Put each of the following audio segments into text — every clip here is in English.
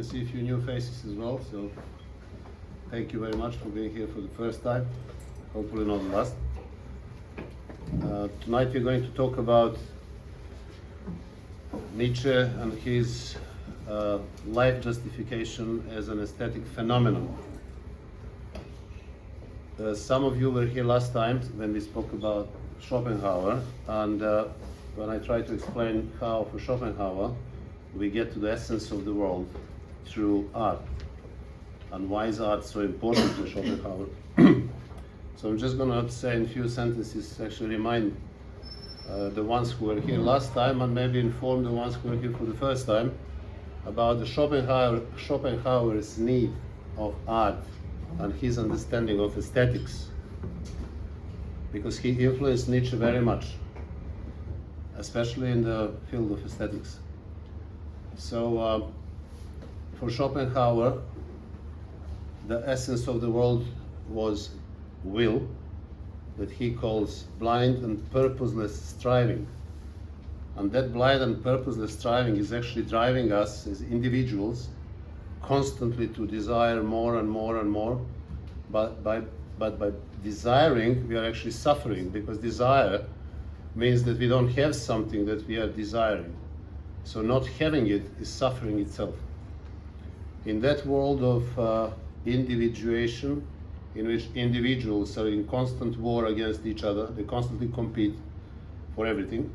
can see a few new faces as well, so thank you very much for being here for the first time, hopefully not the last. Tonight we're going to talk about Nietzsche and his life justification as an aesthetic phenomenon. Some of you were here last time when we spoke about Schopenhauer, and when I tried to explain how for Schopenhauer we get to the essence of the world through art, and why is art so important to Schopenhauer. So I'm just going to say in a few sentences, actually remind the ones who were here last time, and maybe inform the ones who were here for the first time about the Schopenhauer's need of art and his understanding of aesthetics, because he influenced Nietzsche very much, especially in the field of aesthetics. So for Schopenhauer, the essence of the world was will, that he calls blind and purposeless striving. And that blind and purposeless striving is actually driving us as individuals constantly to desire more and more and more, but by desiring we are actually suffering, because desire means that we don't have something that we are desiring. So not having it is suffering itself. In that world of individuation, in which individuals are in constant war against each other, they constantly compete for everything,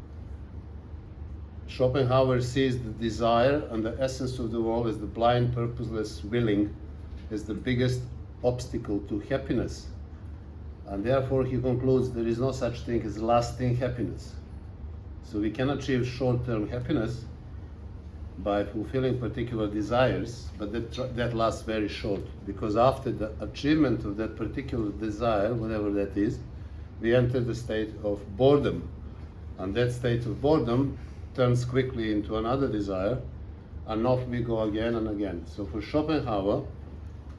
Schopenhauer sees the desire and the essence of the world as the blind, purposeless willing as the biggest obstacle to happiness. And therefore he concludes there is no such thing as lasting happiness. So we can achieve short-term happiness by fulfilling particular desires, but that lasts very short, because after the achievement of that particular desire, whatever that is, we enter the state of boredom. And that state of boredom turns quickly into another desire, and off we go again and again. So for Schopenhauer,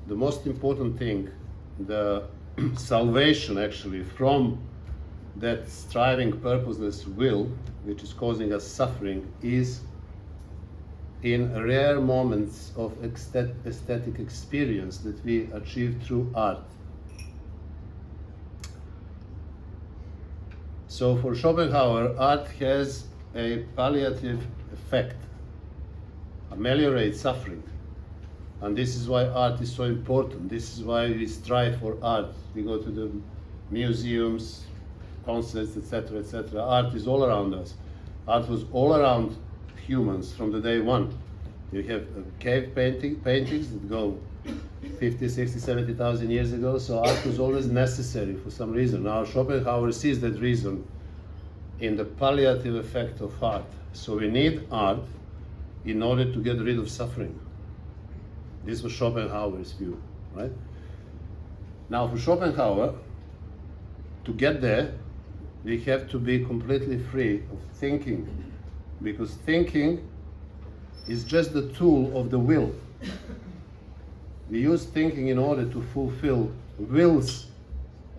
the most important thing, the salvation actually from that striving, purposeless will, which is causing us suffering, is in rare moments of aesthetic experience that we achieve through art. So for Schopenhauer, art has a palliative effect, ameliorate suffering. And this is why art is so important. This is why we strive for art. We go to the museums, concerts, etc., etc. Art is all around us. Art was all around humans from the day one. You have cave paintings that go 50, 60, 70,000 years ago, so art was always necessary for some reason. Now Schopenhauer sees that reason in the palliative effect of art. So we need art in order to get rid of suffering. This was Schopenhauer's view, right? Now for Schopenhauer, to get there, we have to be completely free of thinking, because thinking is just the tool of the will. We use thinking in order to fulfill will's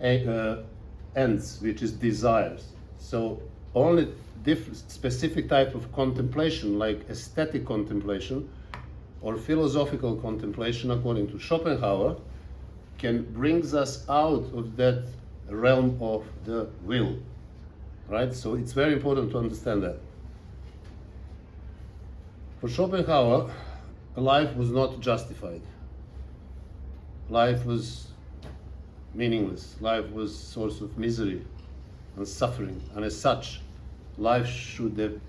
ends, which is desires. So only specific type of contemplation, like aesthetic contemplation or philosophical contemplation, according to Schopenhauer, can bring us out of that realm of the will, right? So it's very important to understand that. For Schopenhauer, life was not justified. Life was meaningless. Life was source of misery and suffering, and as such, life should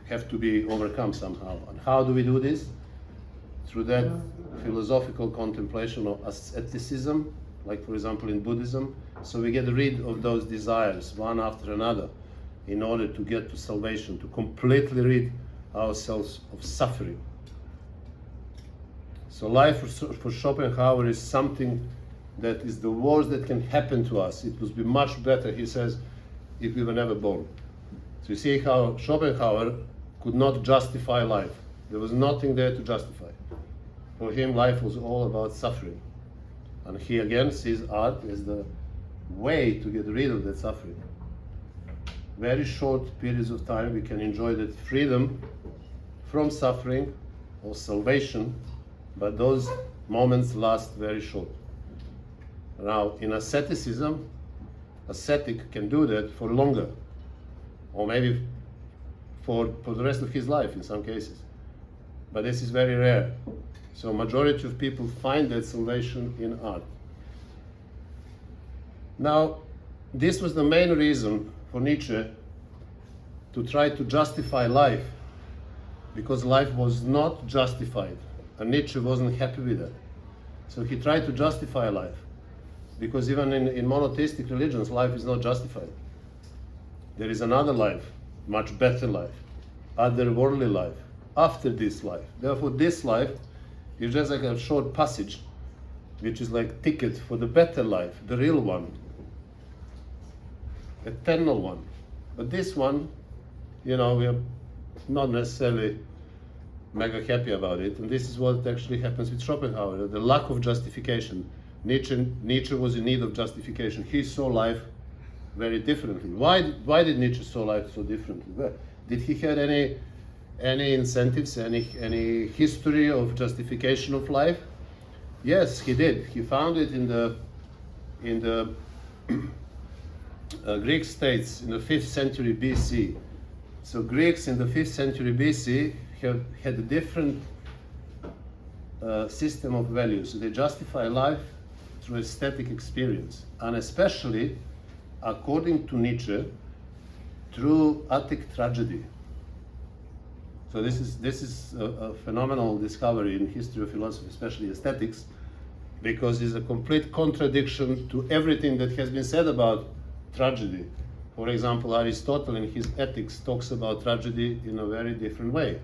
have to be overcome somehow. And how do we do this? Through that philosophical contemplation of asceticism, like for example in Buddhism. So we get rid of those desires one after another in order to get to salvation, to completely rid ourselves of suffering. So life for Schopenhauer is something that is the worst that can happen to us. It would be much better, he says, if we were never born. So you see how Schopenhauer could not justify life. There was nothing there to justify. For him, life was all about suffering. And he again sees art as the way to get rid of that suffering. Very short periods of time we can enjoy that freedom from suffering or salvation but those moments last very short. Now, in asceticism, ascetic can do that for longer, or maybe for the rest of his life in some cases. But this is very rare. So majority of people find that salvation in art. Now, this was the main reason for Nietzsche to try to justify life, because life was not justified, and Nietzsche wasn't happy with that. So he tried to justify life, because even in monotheistic religions, life is not justified. There is another life, much better life, otherworldly life, after this life. Therefore, this life is just like a short passage, which is like ticket for the better life, the real one, eternal one. But this one, we are not necessarily mega happy about it, and this is what actually happens with Schopenhauer, the lack of justification. Nietzsche was in need of justification. He saw life very differently. Why did Nietzsche saw life so differently? Did he have any incentives, any history of justification of life? Yes, he did. He found it in the Greek states in the 5th century BC. So Greeks in the 5th century BC had a different system of values. So they justify life through aesthetic experience, and especially, according to Nietzsche, through Attic tragedy. So this is a phenomenal discovery in history of philosophy, especially aesthetics, because it's a complete contradiction to everything that has been said about tragedy. For example, Aristotle in his Ethics talks about tragedy in a very different way,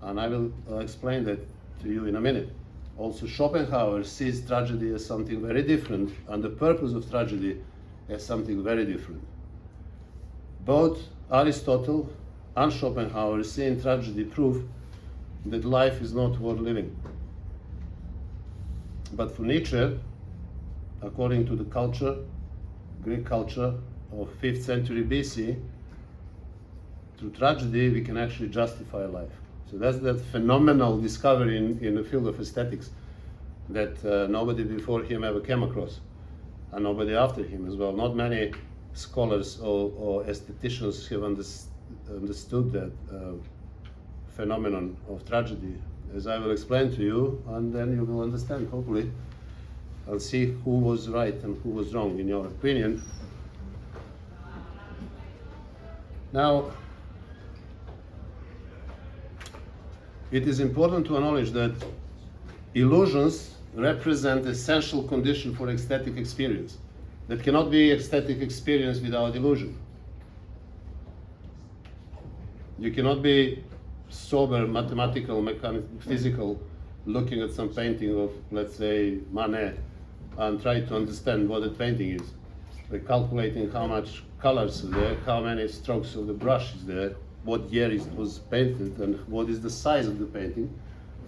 and I will explain that to you in a minute. Also, Schopenhauer sees tragedy as something very different, and the purpose of tragedy as something very different. Both Aristotle and Schopenhauer see in tragedy proof that life is not worth living. But for Nietzsche, according to the culture, Greek culture of 5th century BC, through tragedy we can actually justify life. So that's that phenomenal discovery in the field of aesthetics that nobody before him ever came across, and nobody after him as well. Not many scholars or aestheticians have understood that phenomenon of tragedy, as I will explain to you, and then you will understand, hopefully, and see who was right and who was wrong in your opinion. Now, it is important to acknowledge that illusions represent essential condition for aesthetic experience. That cannot be aesthetic experience without illusion. You cannot be sober, mathematical, mechanical, physical, looking at some painting of, let's say, Manet, and try to understand what the painting is. Like calculating how much colors are there, how many strokes of the brush is there, what year it was painted, and what is the size of the painting.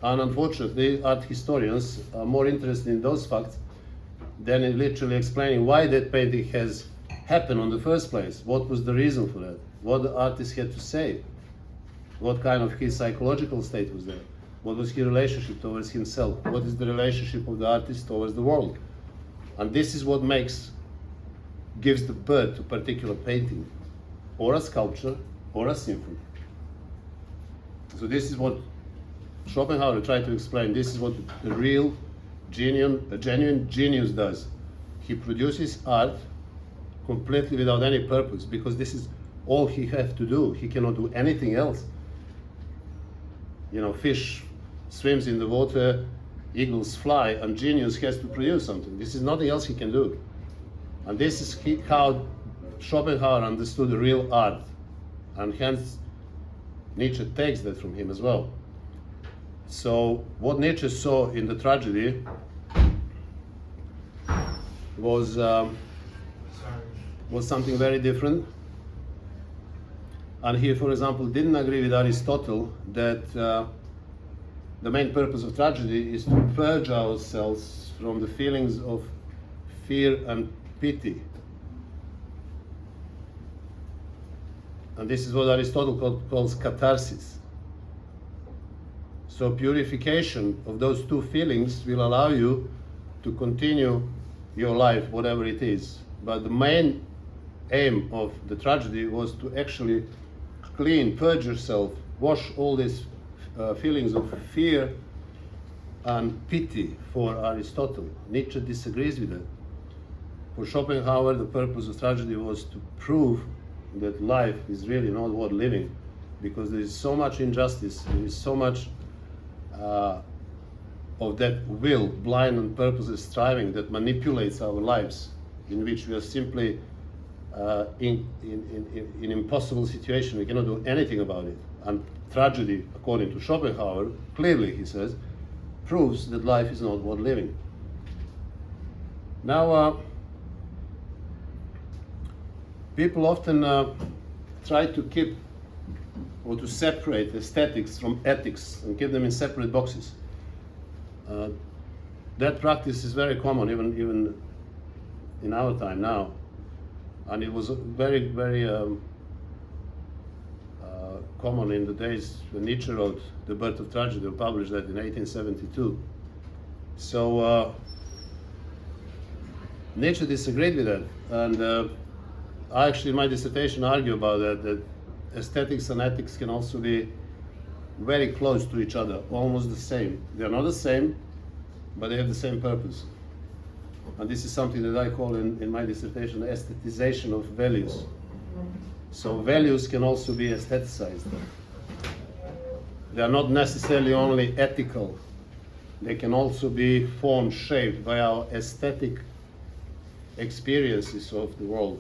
And unfortunately, art historians are more interested in those facts than in literally explaining why that painting has happened in the first place. What was the reason for that? What the artist had to say? What kind of his psychological state was there? What was his relationship towards himself? What is the relationship of the artist towards the world? And this is what gives the birth to a particular painting, or a sculpture, or a symphony. So this is what Schopenhauer tried to explain. This is what a real, genuine genius does. He produces art completely without any purpose, because this is all he has to do. He cannot do anything else. Fish swims in the water, eagles fly, and genius has to produce something. This is nothing else he can do. And this is how Schopenhauer understood real art. And hence, Nietzsche takes that from him as well. So what Nietzsche saw in the tragedy was something very different. And he, for example, didn't agree with Aristotle that the main purpose of tragedy is to purge ourselves from the feelings of fear and pity. And this is what Aristotle calls catharsis. So purification of those two feelings will allow you to continue your life, whatever it is. But the main aim of the tragedy was to actually clean, purge yourself, wash all these feelings of fear and pity for Aristotle. Nietzsche disagrees with that. For Schopenhauer, the purpose of tragedy was to prove that life is really not worth living, because there is so much injustice, there is so much of that will, blind and purposeless striving that manipulates our lives, in which we are simply in impossible situation. We cannot do anything about it. And tragedy, according to Schopenhauer, clearly, he says, proves that life is not worth living. Now, people often try to keep or to separate aesthetics from ethics and keep them in separate boxes. That practice is very common, even in our time now, and it was very, very common in the days when Nietzsche wrote The Birth of Tragedy, and published that in 1872. So Nietzsche disagreed with that, and I actually in my dissertation argue about that aesthetics and ethics can also be very close to each other, almost the same. They are not the same, but they have the same purpose. And this is something that I call in my dissertation aesthetization of values. So values can also be aestheticized. They are not necessarily only ethical. They can also be formed, shaped by our aesthetic experiences of the world.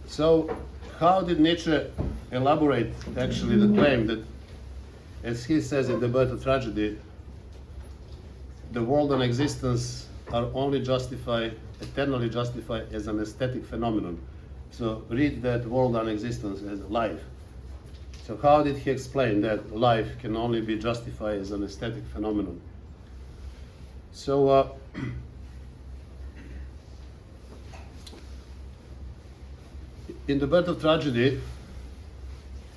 So how did Nietzsche elaborate actually the claim that, as he says in The Birth of Tragedy, the world and existence are only justified, eternally justified as an aesthetic phenomenon? So read that world and existence as life. So how did he explain that life can only be justified as an aesthetic phenomenon? So in The Birth of Tragedy,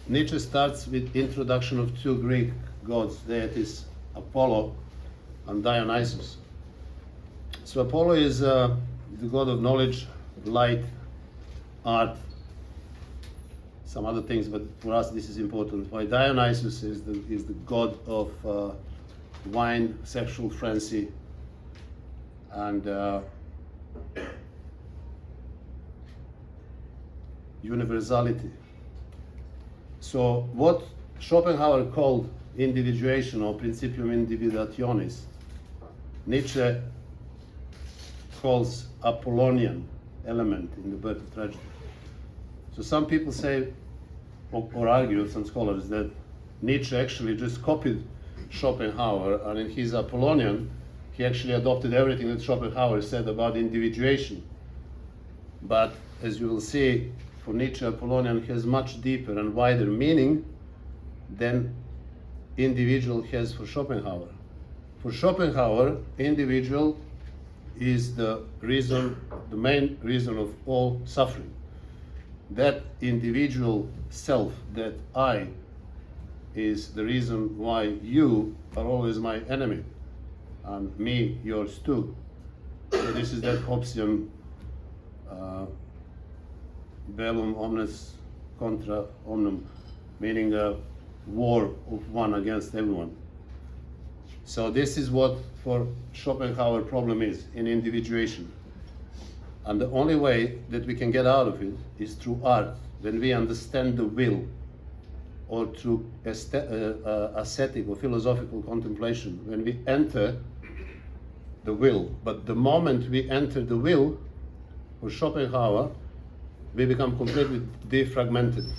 Nietzsche starts with introduction of two Greek gods, deities, Apollo and Dionysus. So Apollo is the god of knowledge, light, art, some other things, but for us this is important. While Dionysus is the god of wine, sexual frenzy, and universality. So what Schopenhauer called individuation or principium individuationis, Nietzsche calls Apollonian element in The Birth of Tragedy. So some people say, or argue, some scholars, that Nietzsche actually just copied Schopenhauer, and in his Apollonian, he actually adopted everything that Schopenhauer said about individuation. But as you will see, for Nietzsche, Apollonian has much deeper and wider meaning than individual has for Schopenhauer. For Schopenhauer, individual is the reason, the main reason of all suffering. That individual self, that I, is the reason why you are always my enemy, and me yours too. So this is that Hobbesian bellum omnes contra omnem, meaning a war of one against everyone. So this is what for Schopenhauer problem is in individuation. And the only way that we can get out of it is through art, when we understand the will, or through ascetic or philosophical contemplation, when we enter the will. But the moment we enter the will, for Schopenhauer, we become completely defragmented.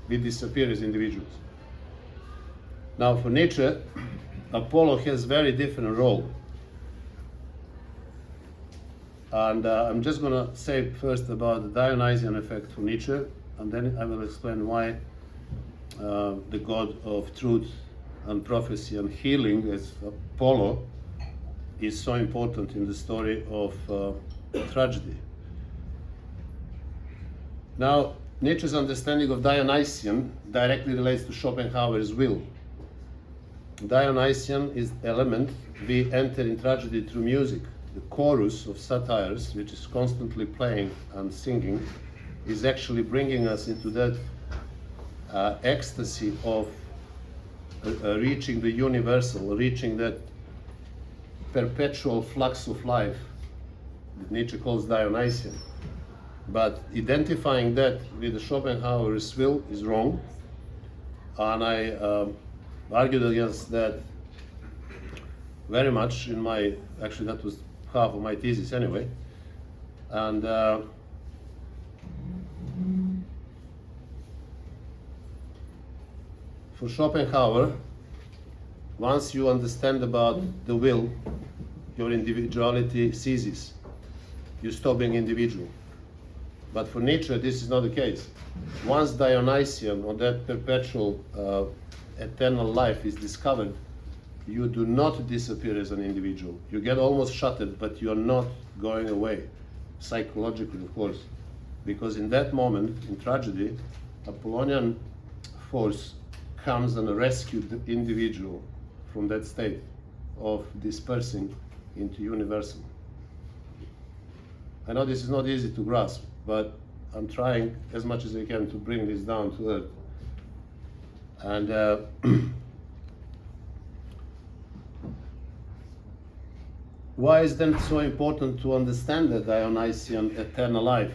We disappear as individuals. Now for Nietzsche, Apollo has very different role. And I'm just going to say first about the Dionysian effect for Nietzsche, and then I will explain why the god of truth and prophecy and healing as Apollo is so important in the story of tragedy. Now, Nietzsche's understanding of Dionysian directly relates to Schopenhauer's will. Dionysian is the element we enter in tragedy through music. The chorus of satires, which is constantly playing and singing, is actually bringing us into that ecstasy of reaching the universal, reaching that perpetual flux of life that Nietzsche calls Dionysian. But identifying that with the Schopenhauer's will is wrong, and I argued against that very much in my, actually that was half of my thesis anyway. And for Schopenhauer, once you understand about the will, your individuality ceases. You stop being individual. But for Nietzsche, this is not the case. Once Dionysian, or that perpetual eternal life is discovered, you do not disappear as an individual. You get almost shuttered, but you are not going away, psychologically, of course. Because in that moment, in tragedy, Apollonian force comes and rescues the individual from that state of dispersing into universal. I know this is not easy to grasp, but I'm trying as much as I can to bring this down to earth. And why is then so important to understand the Dionysian eternal life,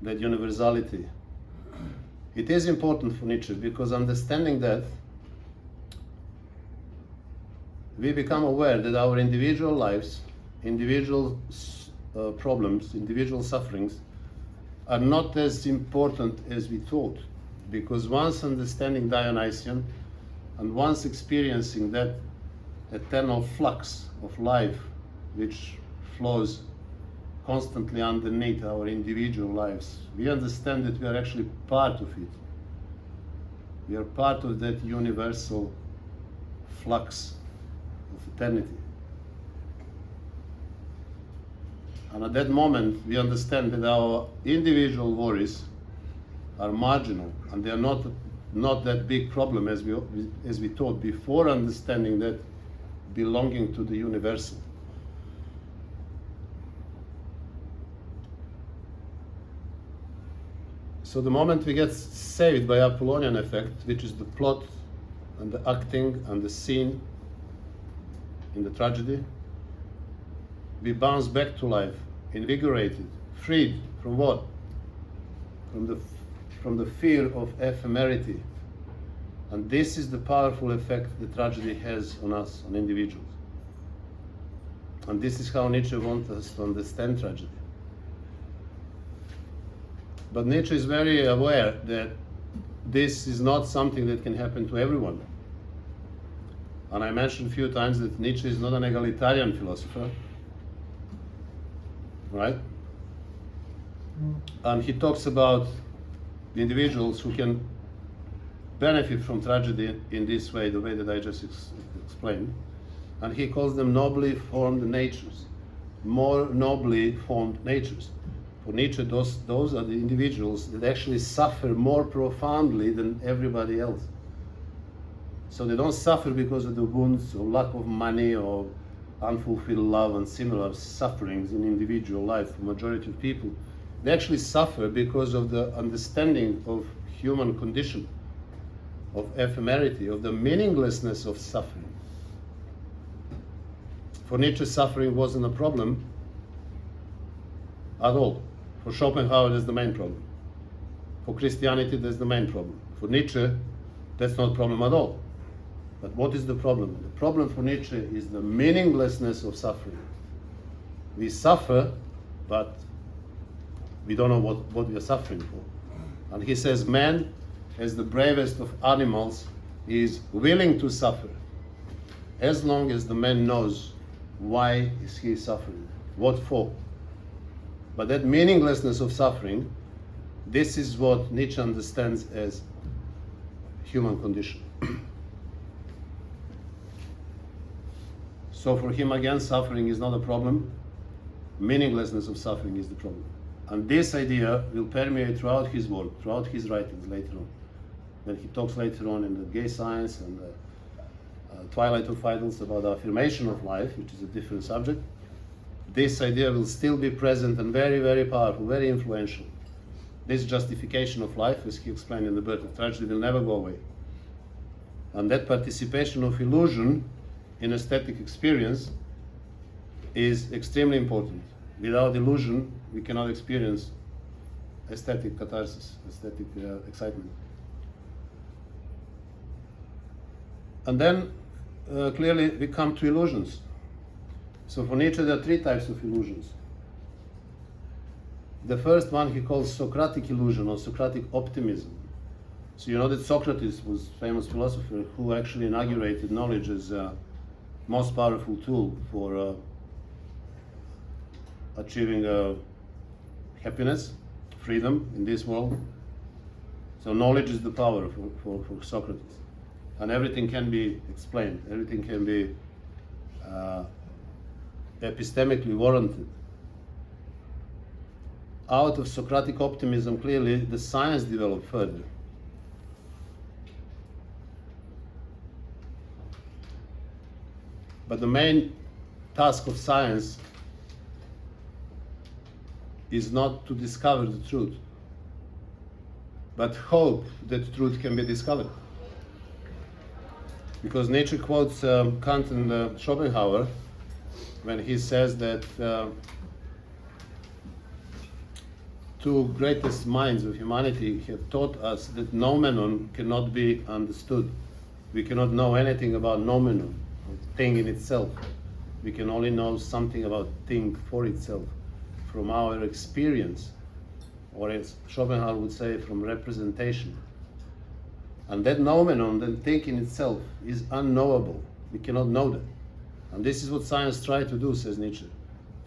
that universality? It is important for Nietzsche because understanding that, we become aware that our individual lives, individual problems, individual sufferings are not as important as we thought. Because once understanding Dionysian and once experiencing that eternal flux of life which flows constantly underneath our individual lives, we understand that we are actually part of it. We are part of that universal flux of eternity. And at that moment, we understand that our individual worries are marginal, and they are not that big problem as we thought before understanding that belonging to the universal. So the moment we get saved by Apollonian effect, which is the plot and the acting and the scene in the tragedy, we bounce back to life, invigorated, freed from what? From the fear of ephemerity. And this is the powerful effect the tragedy has on us, on individuals. And this is how Nietzsche wants us to understand tragedy. But Nietzsche is very aware that this is not something that can happen to everyone. And I mentioned a few times that Nietzsche is not an egalitarian philosopher, right? And he talks about the individuals who can benefit from tragedy in this way, the way that I just explained. And he calls them nobly formed natures, more nobly formed natures. For Nietzsche, those are the individuals that actually suffer more profoundly than everybody else. So they don't suffer because of the wounds or lack of money or unfulfilled love and similar sufferings in individual life for majority of people. They actually suffer because of the understanding of human condition, of ephemerity, of the meaninglessness of suffering. For Nietzsche, suffering wasn't a problem at all. For Schopenhauer, that's the main problem. For Christianity, that's the main problem. For Nietzsche, that's not a problem at all. But what is the problem? The problem for Nietzsche is the meaninglessness of suffering. We suffer, but we don't know what we are suffering for. And he says man, as the bravest of animals, is willing to suffer as long as the man knows why is he suffering, what for. But that meaninglessness of suffering, this is what Nietzsche understands as human condition. So for him, again, suffering is not a problem. Meaninglessness of suffering is the problem. And this idea will permeate throughout his work, throughout his writings later on. When he talks later on in the Gay Science and Twilight of Idols about the affirmation of life, which is a different subject, this idea will still be present and very, very powerful, very influential. This justification of life, as he explained in The Birth of Tragedy, will never go away. And that participation of illusion in aesthetic experience is extremely important. Without illusion, we cannot experience aesthetic catharsis, aesthetic excitement. And then clearly we come to illusions. So for Nietzsche there are three types of illusions. The first one he calls Socratic illusion or Socratic optimism. So you know that Socrates was a famous philosopher who actually inaugurated knowledge as a most powerful tool for achieving happiness, freedom in this world. So knowledge is the power for Socrates. And everything can be explained, everything can be epistemically warranted. Out of Socratic optimism, clearly, the science developed further. But the main task of science is not to discover the truth, but hope that truth can be discovered. Because Nietzsche quotes Kant and Schopenhauer when he says that two greatest minds of humanity have taught us that noumenon cannot be understood. We cannot know anything about noumenon, thing in itself. We can only know something about thing for itself from our experience, or as Schopenhauer would say, from representation. And that noumenon, that thing in itself, is unknowable. We cannot know that. And this is what science tries to do, says Nietzsche.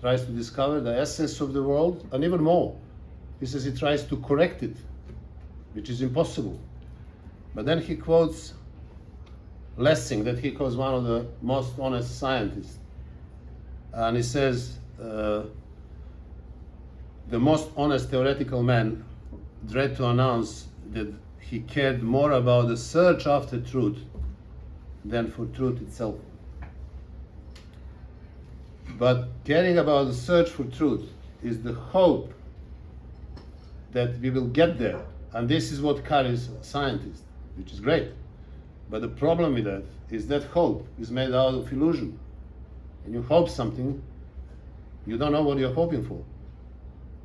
Tries to discover the essence of the world, and even more. He says he tries to correct it, which is impossible. But then he quotes Lessing, that he calls one of the most honest scientists. And he says, the most honest theoretical man dread to announce that he cared more about the search after truth than for truth itself. But caring about the search for truth is the hope that we will get there. And this is what carries scientists, which is great. But the problem with that is that hope is made out of illusion. And you hope something, you don't know what you're hoping for.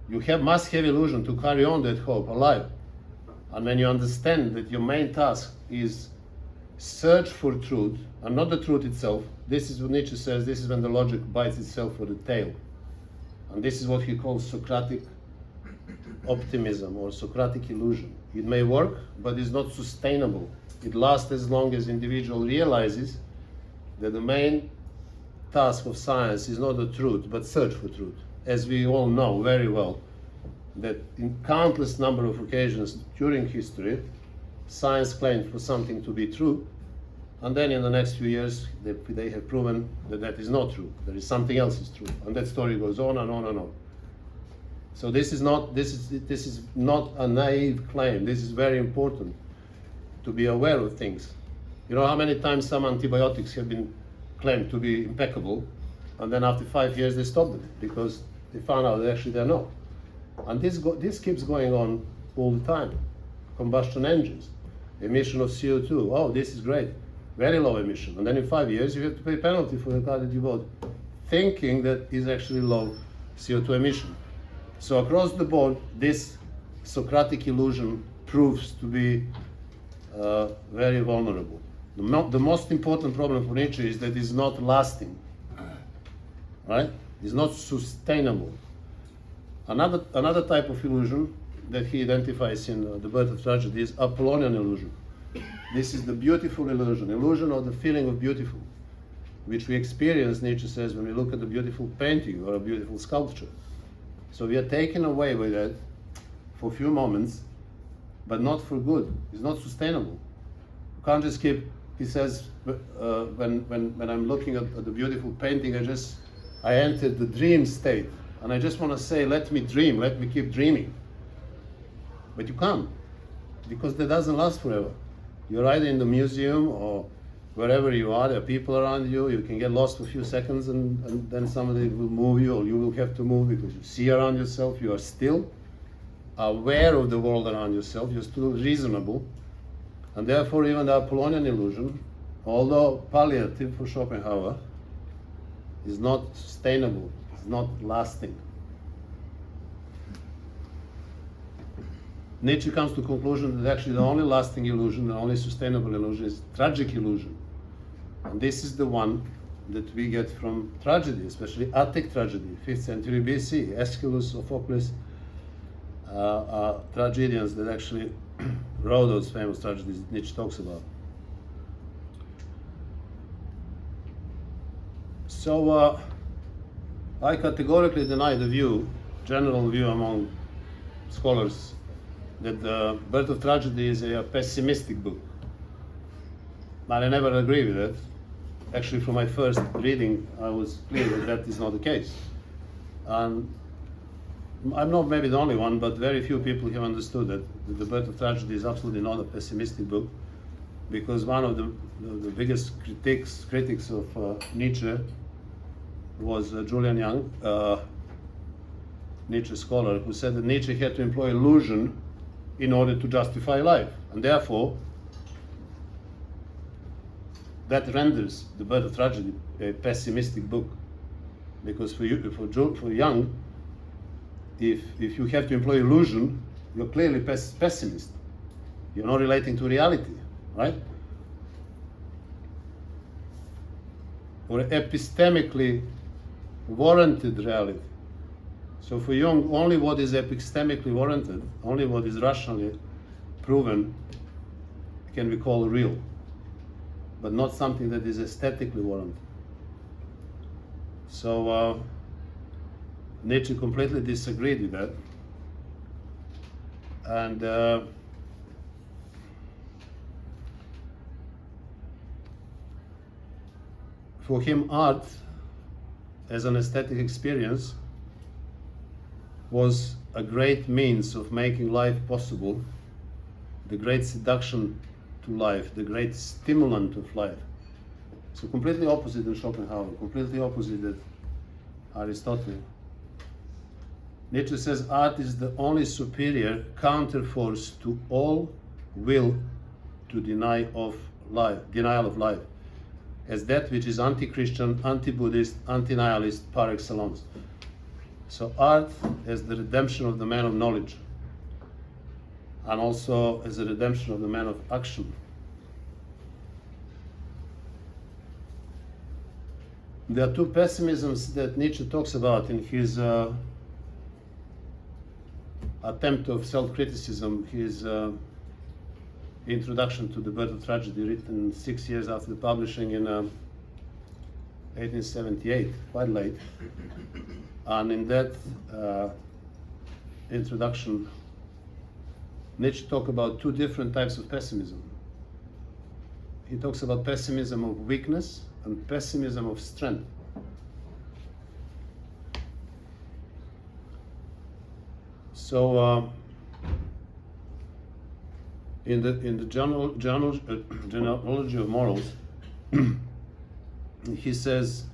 You must have illusion to carry on that hope alive. And when you understand that your main task is search for truth, and not the truth itself, this is what Nietzsche says, this is when the logic bites itself for the tail. And this is what he calls Socratic optimism or Socratic illusion. It may work, but it's not sustainable. It lasts as long as the individual realizes that the main task of science is not the truth, but search for truth. As we all know very well, that in countless number of occasions during history, science claimed for something to be true, and then in the next few years, they have proven that that is not true. There is something else is true, and that story goes on and on and on. So this is not a naive claim. This is very important to be aware of things. You know how many times some antibiotics have been claimed to be impeccable, and then after 5 years they stopped them because they found out that actually they're not. And this keeps going on all the time. Combustion engines, emission of CO2. Oh, this is great, very low emission. And then in 5 years you have to pay penalty for the car that you bought, thinking that is actually low CO2 emission. So across the board, this Socratic illusion proves to be very vulnerable. The most important problem for Nietzsche is that it's not lasting, right? It's not sustainable. Another type of illusion that he identifies in The Birth of Tragedy is Apollonian illusion. This is the beautiful illusion of the feeling of beautiful, which we experience, Nietzsche says, when we look at a beautiful painting or a beautiful sculpture. So we are taken away with that for a few moments, but not for good. It's not sustainable. You can't just keep, he says, when I'm looking at the beautiful painting, I entered the dream state. And I just want to say, let me dream, let me keep dreaming. But you can't, because that doesn't last forever. You're either in the museum or wherever you are, there are people around you, you can get lost for a few seconds and then somebody will move you, or you will have to move because you see around yourself, you are still aware of the world around yourself, you're still reasonable. And therefore even the Apollonian illusion, although palliative for Schopenhauer, is not sustainable, it's not lasting. Nietzsche comes to the conclusion that actually the only lasting illusion, the only sustainable illusion is tragic illusion. And this is the one that we get from tragedy, especially Attic tragedy, 5th century BC. Aeschylus, Sophocles, tragedians that actually wrote those famous tragedies that Nietzsche talks about. So I categorically deny the view, general view among scholars, that the Birth of Tragedy is a pessimistic book. But I never agree with it. Actually, from my first reading, I was clear that that is not the case. And I'm not maybe the only one, but very few people have understood that the Birth of Tragedy is absolutely not a pessimistic book, because one of the biggest critics of Nietzsche was Julian Young, Nietzsche scholar, who said that Nietzsche had to employ illusion in order to justify life, and therefore that renders the Birth of Tragedy a pessimistic book, because for Young, if you have to employ illusion, you're clearly pessimist. You're not relating to reality, right? Or epistemically warranted reality. So for Jung, only what is epistemically warranted, only what is rationally proven can be called real, but not something that is aesthetically warranted. So Nietzsche completely disagreed with that. And for him, art as an aesthetic experience was a great means of making life possible, the great seduction to life, the great stimulant of life. So completely opposite than Schopenhauer, completely opposite than Aristotle. Nietzsche says art is the only superior counterforce to all will to denial of life, as that which is anti-Christian, anti-Buddhist, anti-nihilist par excellence. So art as the redemption of the man of knowledge, and also as the redemption of the man of action. There are two pessimisms that Nietzsche talks about in his attempt of self-criticism, his introduction to the Birth of Tragedy, written 6 years after the publishing in 1878, quite late. And in that introduction, Nietzsche talks about two different types of pessimism. He talks about pessimism of weakness and pessimism of strength. So in the genealogy of morals, he says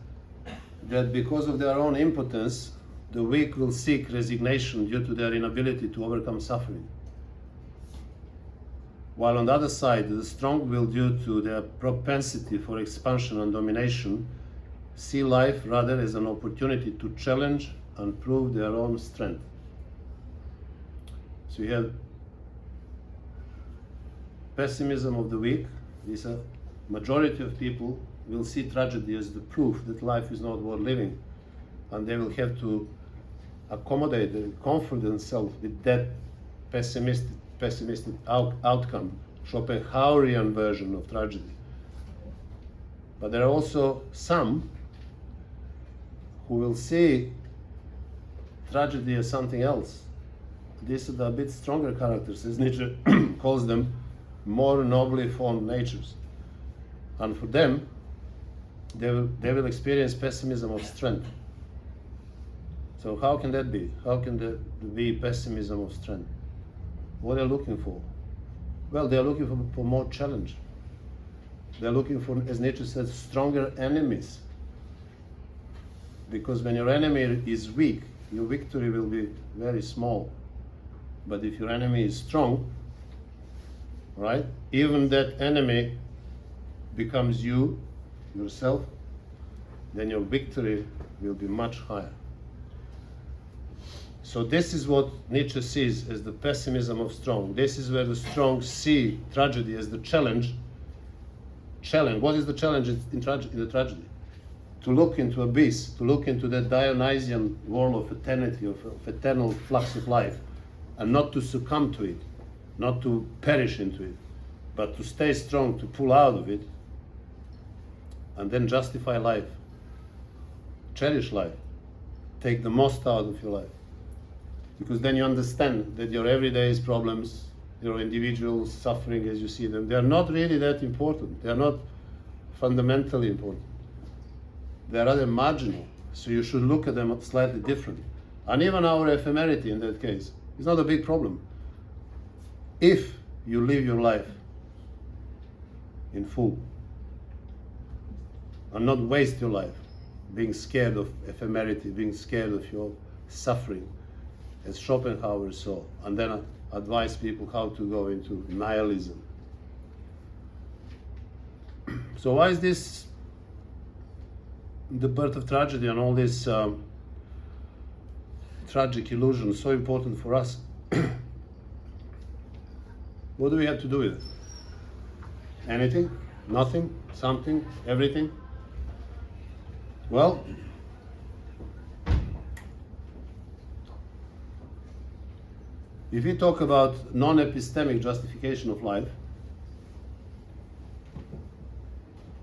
that because of their own impotence, the weak will seek resignation due to their inability to overcome suffering. While on the other side, the strong will, due to their propensity for expansion and domination, see life rather as an opportunity to challenge and prove their own strength. So you have pessimism of the weak. This majority of people will see tragedy as the proof that life is not worth living, and they will have to accommodate and comfort themselves with that pessimistic outcome, Schopenhauerian version of tragedy. But there are also some who will see tragedy as something else. These are the bit stronger characters, as Nietzsche calls them, more nobly formed natures. And for them, they will experience pessimism of strength. So how can that be? How can that be pessimism of strength? What are they looking for? Well, they are looking for more challenge. They are looking for, as Nietzsche says, stronger enemies. Because when your enemy is weak, your victory will be very small. But if your enemy is strong, right, even that enemy becomes yourself, then your victory will be much higher. So this is what Nietzsche sees as the pessimism of strong. This is where the strong see tragedy as the challenge. What is the challenge in the tragedy? To look into abyss, to look into that Dionysian world of eternity, of eternal flux of life, and not to succumb to it, not to perish into it, but to stay strong, to pull out of it, and then justify life, cherish life, take the most out of your life. Because then you understand that your everyday's problems, your individual suffering as you see them, they are not really that important. They are not fundamentally important. They are rather marginal. So you should look at them slightly differently. And even our ephemerity in that case is not a big problem. If you live your life in full and not waste your life being scared of ephemerity, being scared of your suffering, as Schopenhauer saw, and then advise people how to go into nihilism. So why is this, the birth of tragedy and all this tragic illusion, so important for us? What do we have to do with it? Anything? Nothing? Something? Everything? Well, if we talk about non-epistemic justification of life,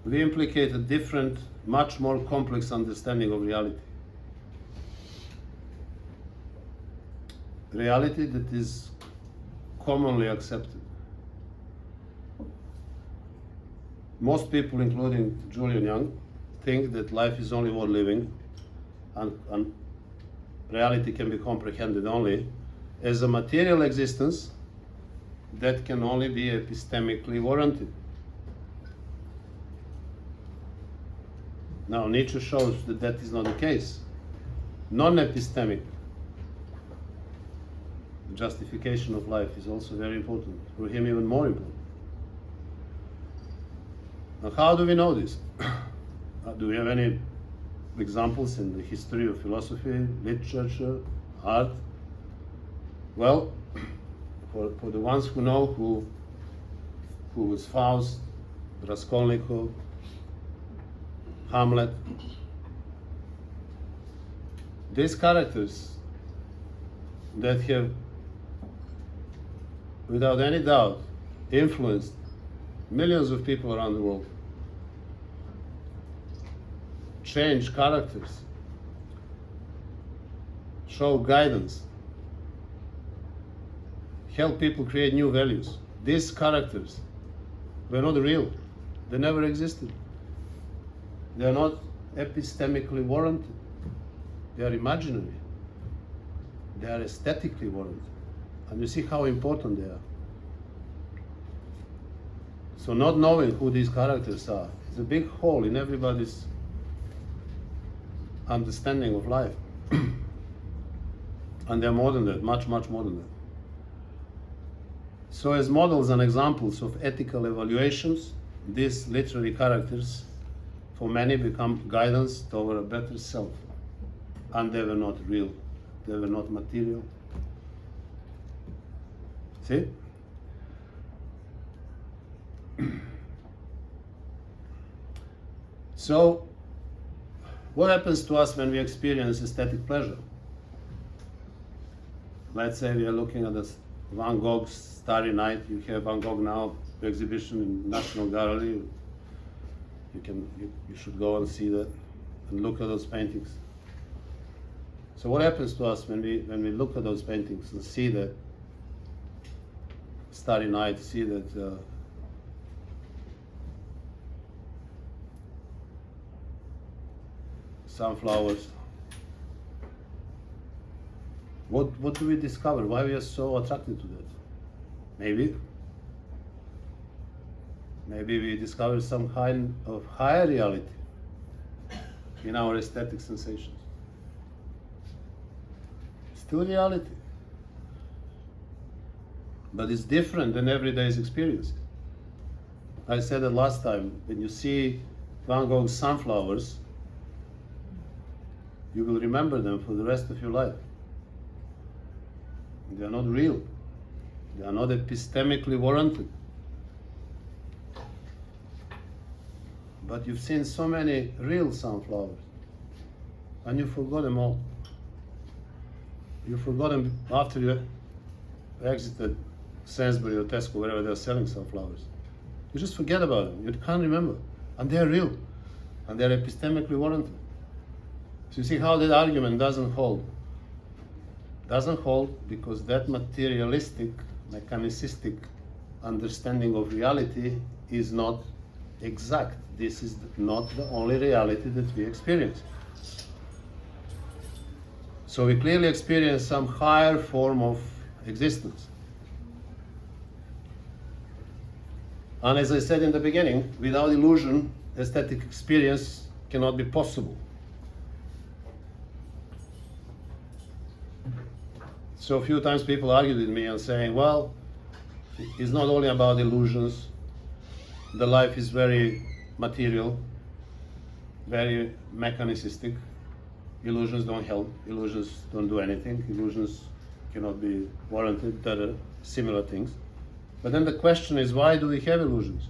we implicate a different, much more complex understanding of reality. Reality that is commonly accepted. Most people, including Julian Young, think that life is only worth living, and reality can be comprehended only as a material existence that can only be epistemically warranted. Now, Nietzsche shows that that is not the case. Non-epistemic justification of life is also very important, for him even more important. Now, how do we know this? Do we have any examples in the history of philosophy, literature, art? Well, for the ones who know who was Faust, Raskolnikov, Hamlet, these characters that have, without any doubt, influenced millions of people around the world, change characters, show guidance, help people create new values. These characters were not real. They never existed. They are not epistemically warranted. They are imaginary. They are aesthetically warranted. And you see how important they are. So not knowing who these characters are is a big hole in everybody's understanding of life. And they're more than that, much, much more than that. So as models and examples of ethical evaluations, these literary characters for many become guidance toward a better self. And they were not real. They were not material. See? So, what happens to us when we experience aesthetic pleasure? Let's say we are looking at this Van Gogh's Starry Night. You have Van Gogh now, the exhibition in National Gallery. You should go and see that and look at those paintings. So what happens to us when we look at those paintings and see that Starry Night, see that sunflowers, What do we discover? Why we are so attracted to that? Maybe we discover some kind of higher reality in our aesthetic sensations. Still reality, but it's different than everyday's experience. I said it last time, when you see Van Gogh's sunflowers, you will remember them for the rest of your life. They are not real. They are not epistemically warranted. But you've seen so many real sunflowers, and you forgot them all. You forgot them after you exited Sainsbury or Tesco, wherever they're selling sunflowers. You just forget about them. You can't remember. And they're real. And they're epistemically warranted. So you see how that argument doesn't hold. Doesn't hold because that materialistic, mechanicistic understanding of reality is not exact. This is not the only reality that we experience. So we clearly experience some higher form of existence. And as I said in the beginning, without illusion, aesthetic experience cannot be possible. So a few times people argued with me and saying, well, it's not only about illusions. The life is very material, very mechanicistic. Illusions don't help. Illusions don't do anything. Illusions cannot be warranted. There are similar things. But then the question is, why do we have illusions?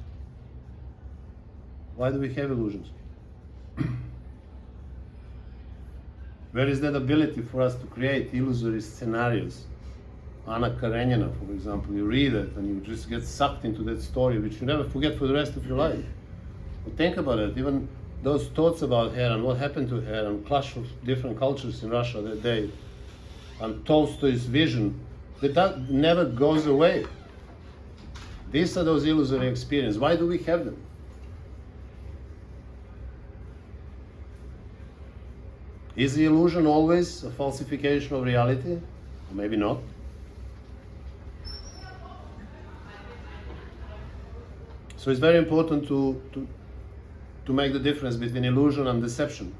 Why do we have illusions? Where is that ability for us to create illusory scenarios? Anna Karenina, for example, you read it and you just get sucked into that story, which you never forget for the rest of your life. But think about it, even those thoughts about her and what happened to her and clash of different cultures in Russia that day, and Tolstoy's vision, that never goes away. These are those illusory experiences. Why do we have them? Is the illusion always a falsification of reality? Or maybe not. So it's very important to make the difference between illusion and deception.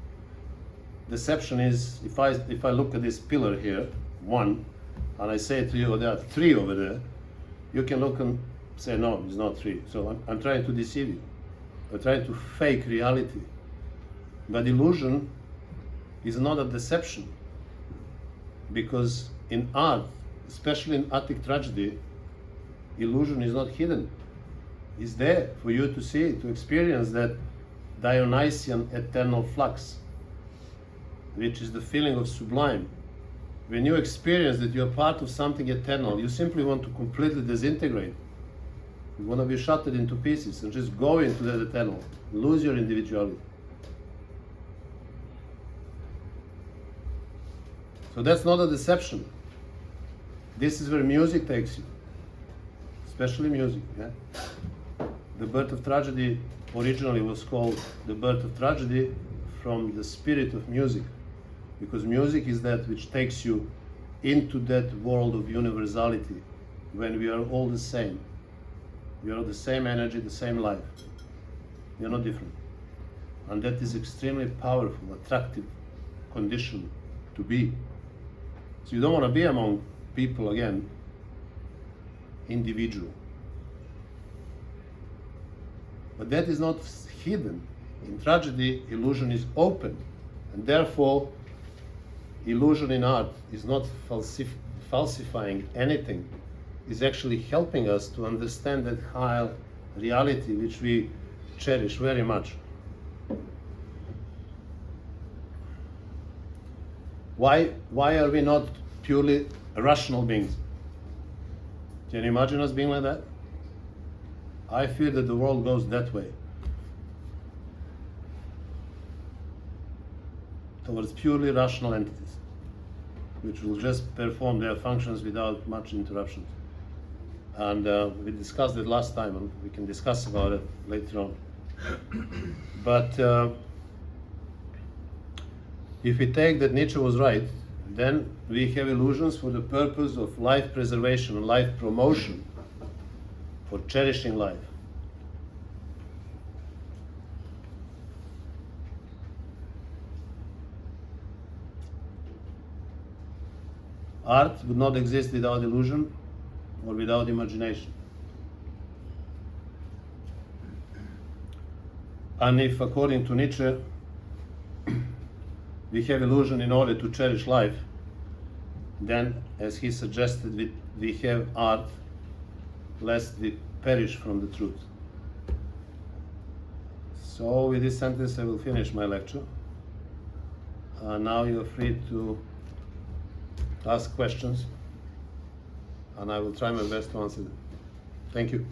Deception is, if I look at this pillar here, one, and I say to you, there are three over there, you can look and say, no, it's not three. So I'm trying to deceive you. I'm trying to fake reality. But illusion is not a deception. Because in art, especially in Attic tragedy, illusion is not hidden. It's there for you to see, to experience that Dionysian eternal flux, which is the feeling of sublime. When you experience that you're part of something eternal, you simply want to completely disintegrate. You want to be shattered into pieces and just go into that eternal, lose your individuality. So that's not a deception. This is where music takes you, especially music. Yeah? The Birth of Tragedy originally was called The Birth of Tragedy from the spirit of music, because music is that which takes you into that world of universality when we are all the same. We are the same energy, the same life. We are not different. And that is extremely powerful, attractive condition to be. So you don't want to be among people, again, individual. But that is not hidden. In tragedy, illusion is open. And therefore, illusion in art is not falsifying anything. It's actually helping us to understand that higher reality which we cherish very much. Why are we not purely rational beings? Can you imagine us being like that? I feel that the world goes that way, towards purely rational entities, which will just perform their functions without much interruption. And we discussed it last time, and we can discuss about it later on. But if we take that Nietzsche was right, then we have illusions for the purpose of life preservation and life promotion, for cherishing life. Art would not exist without illusion or without imagination. And if, according to Nietzsche, we have illusion in order to cherish life, then, as he suggested, we have art lest we perish from the truth. So with this sentence I will finish my lecture. Now you are free to ask questions, and I will try my best to answer them. Thank you.